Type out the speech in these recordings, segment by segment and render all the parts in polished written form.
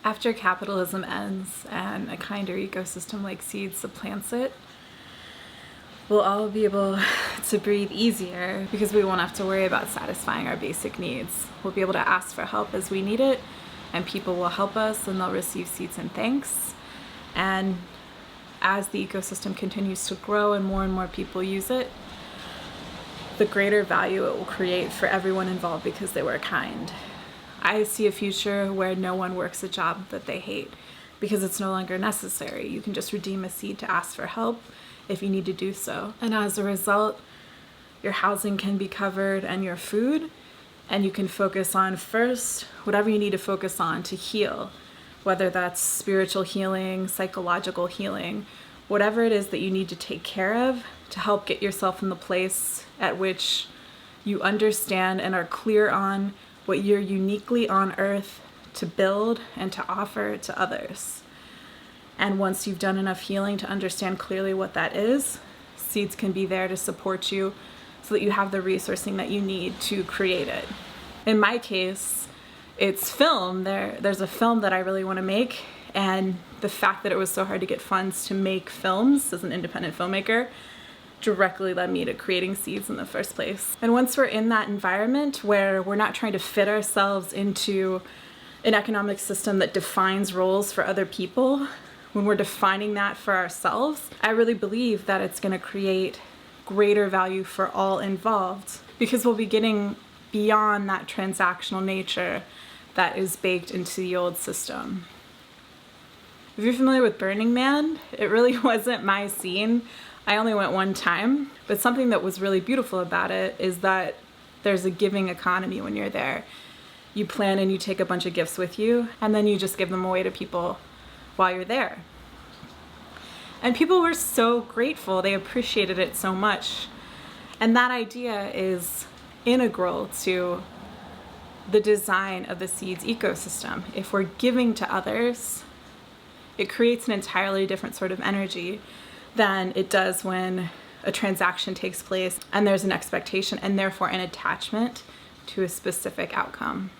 After capitalism ends and a kinder ecosystem like seeds supplants it, we'll all be able to breathe easier because we won't have to worry about satisfying our basic needs. We'll be able to ask for help as we need it, and people will help us and they'll receive seeds and thanks. And as the ecosystem continues to grow and more people use it, the greater value it will create for everyone involved because they were kind. I see a future where no one works a job that they hate because it's no longer necessary. You can just redeem a seed to ask for help if you need to do so. And as a result, your housing can be covered and your food, and you can focus on first whatever you need to focus on to heal, whether that's spiritual healing, psychological healing, whatever it is that you need to take care of to help get yourself in the place at which you understand and are clear on what you're uniquely on earth to build and to offer to others. And once you've done enough healing to understand clearly what that is, seeds can be there to support you so that you have the resourcing that you need to create it. In my case, it's film. There's a film that I really want to make, and the fact that it was so hard to get funds to make films as an independent filmmaker directly led me to creating seeds in the first place. And once we're in that environment where we're not trying to fit ourselves into an economic system that defines roles for other people, when we're defining that for ourselves, I really believe that it's going to create greater value for all involved, because we'll be getting beyond that transactional nature that is baked into the old system. If you're familiar with Burning Man, it really wasn't my scene. I only went one time, but something that was really beautiful about it is that there's a giving economy when you're there. You plan and you take a bunch of gifts with you, and then you just give them away to people while you're there. And people were so grateful. They appreciated it so much. And that idea is integral to the design of the seeds ecosystem. If we're giving to others, it creates an entirely different sort of energy than it does when a transaction takes place and there's an expectation and therefore an attachment to a specific outcome.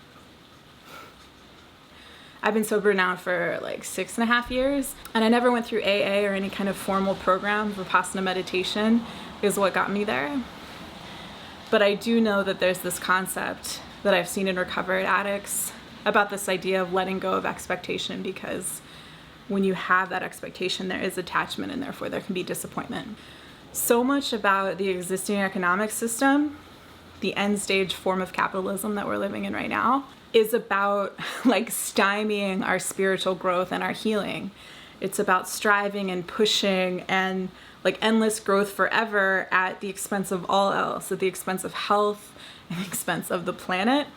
I've been sober now for like 6.5 years, and I never went through AA or any kind of formal program. Vipassana meditation is what got me there. But I do know that there's this concept that I've seen in recovered addicts about this idea of letting go of expectation, because when you have that expectation, there is attachment and therefore there can be disappointment. So much about the existing economic system, the end stage form of capitalism that we're living in right now, is about like stymieing our spiritual growth and our healing. It's about striving and pushing and like endless growth forever at the expense of all else, at the expense of health, at the expense of the planet.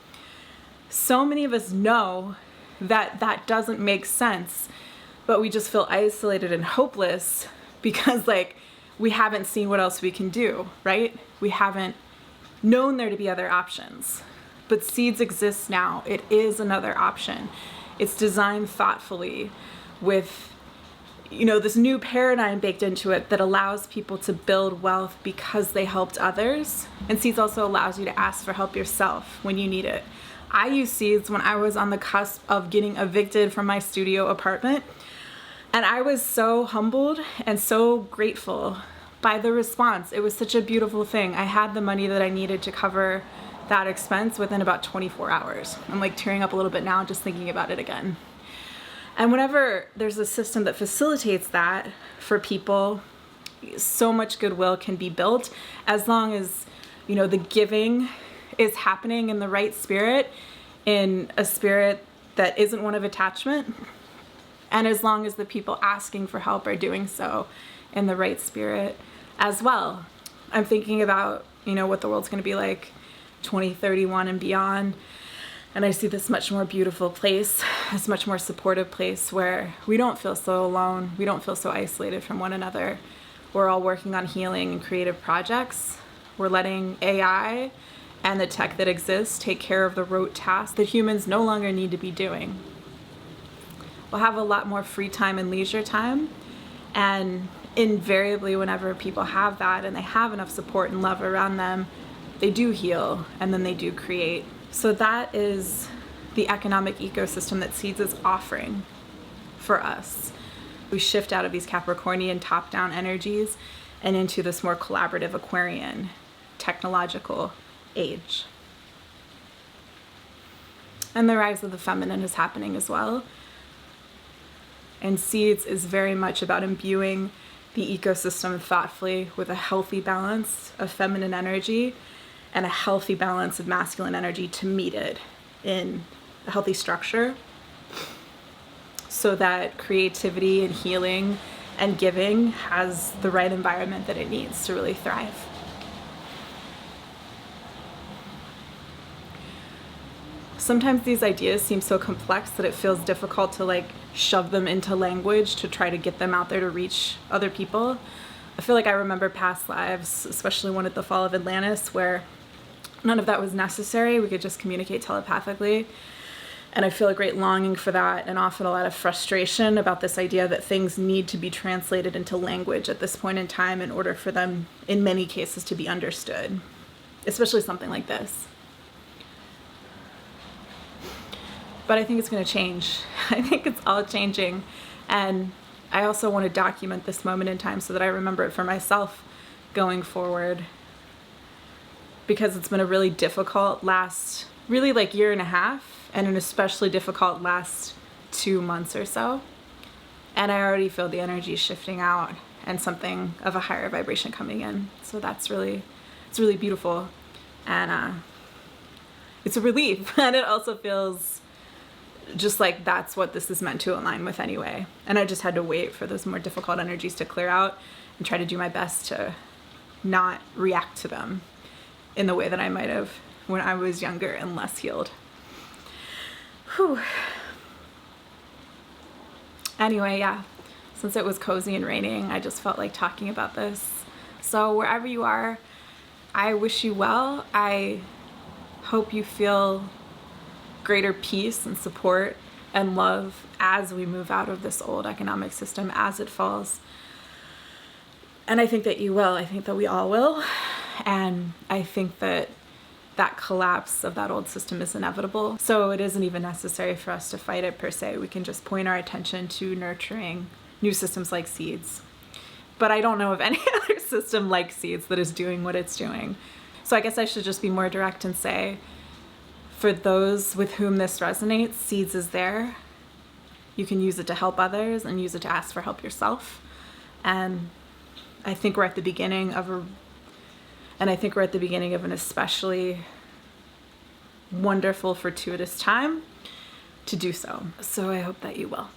So many of us know that that doesn't make sense, but we just feel isolated and hopeless because like we haven't seen what else we can do, right? We haven't known there to be other options. But seeds exist now. It is another option. It's designed thoughtfully with, this new paradigm baked into it that allows people to build wealth because they helped others. And seeds also allows you to ask for help yourself when you need it. I used seeds when I was on the cusp of getting evicted from my studio apartment. And I was so humbled and so grateful by the response. It was such a beautiful thing. I had the money that I needed to cover that expense within about 24 hours. I'm like tearing up a little bit now just thinking about it again. And whenever there's a system that facilitates that for people, so much goodwill can be built as long as, the giving is happening in the right spirit, in a spirit that isn't one of attachment, and as long as the people asking for help are doing so in the right spirit as well. I'm thinking about, what the world's going to be like 2031 and beyond. And I see this much more beautiful place, this much more supportive place where we don't feel so alone. We don't feel so isolated from one another. We're all working on healing and creative projects. We're letting AI and the tech that exists take care of the rote tasks that humans no longer need to be doing. We'll have a lot more free time and leisure time. And invariably, whenever people have that and they have enough support and love around them, they do heal and then they do create. So that is the economic ecosystem that seeds is offering for us. We shift out of these Capricornian top-down energies and into this more collaborative Aquarian technological age. And the rise of the feminine is happening as well. And seeds is very much about imbuing the ecosystem thoughtfully with a healthy balance of feminine energy and a healthy balance of masculine energy to meet it in a healthy structure, so that creativity and healing and giving has the right environment that it needs to really thrive. Sometimes these ideas seem so complex that it feels difficult to like shove them into language to try to get them out there to reach other people. I feel like I remember past lives, especially one at the fall of Atlantis, where none of that was necessary. We could just communicate telepathically. And I feel a great longing for that, and often a lot of frustration about this idea that things need to be translated into language at this point in time in order for them, in many cases, to be understood, especially something like this. But I think it's going to change. I think it's all changing. And I also want to document this moment in time so that I remember it for myself going forward, because it's been a really difficult last, really like year and a half, and an especially difficult last 2 months or so. And I already feel the energy shifting out and something of a higher vibration coming in. So that's really, it's really beautiful. And it's a relief. And it also feels just like that's what this is meant to align with anyway. And I just had to wait for those more difficult energies to clear out and try to do my best to not react to them in the way that I might have when I was younger and less healed. Whew. Anyway, yeah, since it was cozy and raining, I just felt like talking about this. So wherever you are, I wish you well. I hope you feel greater peace and support and love as we move out of this old economic system, as it falls. And I think that you will. I think that we all will. And I think that that collapse of that old system is inevitable. So it isn't even necessary for us to fight it per se. We can just point our attention to nurturing new systems like seeds. But I don't know of any other system like seeds that is doing what it's doing. So I guess I should just be more direct and say, for those with whom this resonates, seeds is there. You can use it to help others and use it to ask for help yourself. And I think we're at the beginning of an especially wonderful, fortuitous time to do so. So I hope that you will.